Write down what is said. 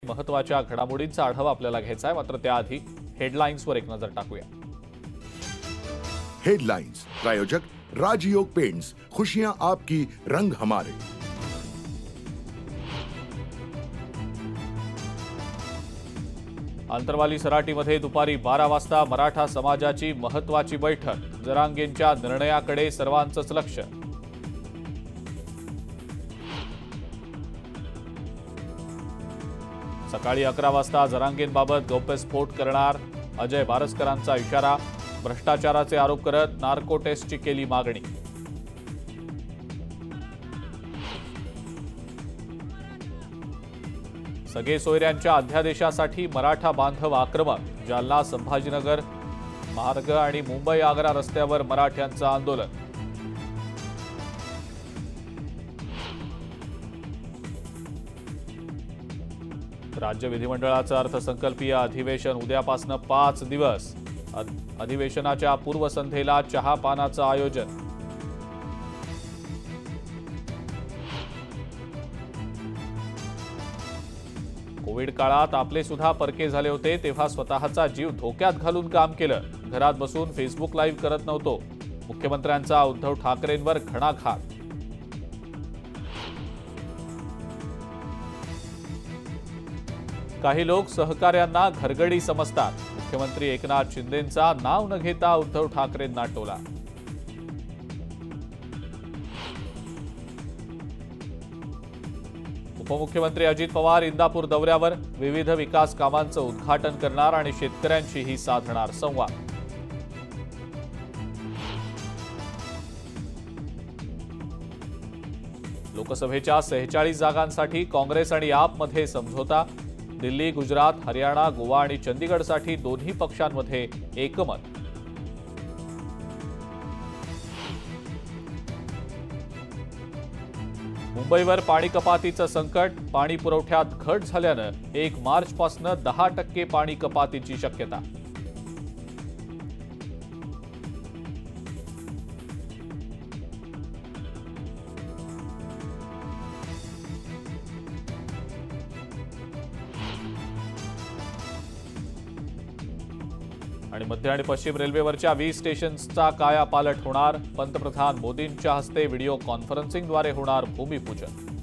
महत्त्वाच्या घडामोडींचा आढावा आपल्याला घ्यायचा आहे, मात्र त्याआधी हेडलाईन्सवर एक नजर टाकूया। हेडलाइंस प्रायोजक राजयोग पेंट्स, खुशियां आपकी, रंग हमारे। आंतरवाली सराटीमध्ये दुपारी 12 वाजता मराठा समाजाची महत्त्वाची बैठक, जरांगेंच्या निर्णयाकडे सर्वांचंच लक्ष। सकाळी 11 वाजता जरांगेंबाबत गौप्यस्फोट करणार अजय बारसकरांचा इशारा, भ्रष्टाचाराचे आरोप करत नार्को टेस्टची केली मागणी। सगळे सोयऱ्यांच्या अध्यादेशासाठी मराठा बांधव आक्रमक, जालना संभाजीनगर मार्ग आणि मुंबई आग्रा रस्त्यावर मराठ्यांचं आंदोलन। राज्य विधिमंडळाचं अर्थसंकल्पीय अधिवेशन उद्यापासून 5 दिवस। अधिवेशनाच्या पूर्वसंध्येला चहापानाचं आयोजन। कोविड काळात आपले सुद्धा परके झाले होते, तेव्हा स्वतःचा जीव धोक्यात घालून काम केलं। घरात बसून फेसबुक लाईव्ह करत नव्हतो, मुख्यमंत्र्यांचा उद्धव ठाकरेंवर घणाघात। काही लोक सहकार्यांना घरगडी समजतात, मुख्यमंत्री एकनाथ शिंदेंचा नाव न घेता उद्धव ठाकरेंना टोला। उपमुख्यमंत्री अजित पवार इंदापूर दौऱ्यावर, विविध विकास कामांचं उद्घाटन करणार आणि शेतकऱ्यांशीही साधणार संवाद। लोकसभेच्या 46 जागांसाठी काँग्रेस आणि आपमध्ये समझोता। दिल्ली, गुजरात, हरियाणा, गोवा आणि चंदीगडसाठी दोन्ही पक्षांमध्ये एकमत। मुंबईवर पाणी कपातीचं संकट, पाणी पुरवठ्यात घट झाल्यानं 1 मार्चपासून 10% पाणी कपातीची शक्यता। आणि मध्य आणि पश्चिम रेल्वेवरच्या 20 स्टेशन्सचा कायापालट होणार, पंतप्रधान मोदींच्या हस्ते व्हिडिओ कॉन्फरन्सिंगद्वारे होणार भूमिपूजन।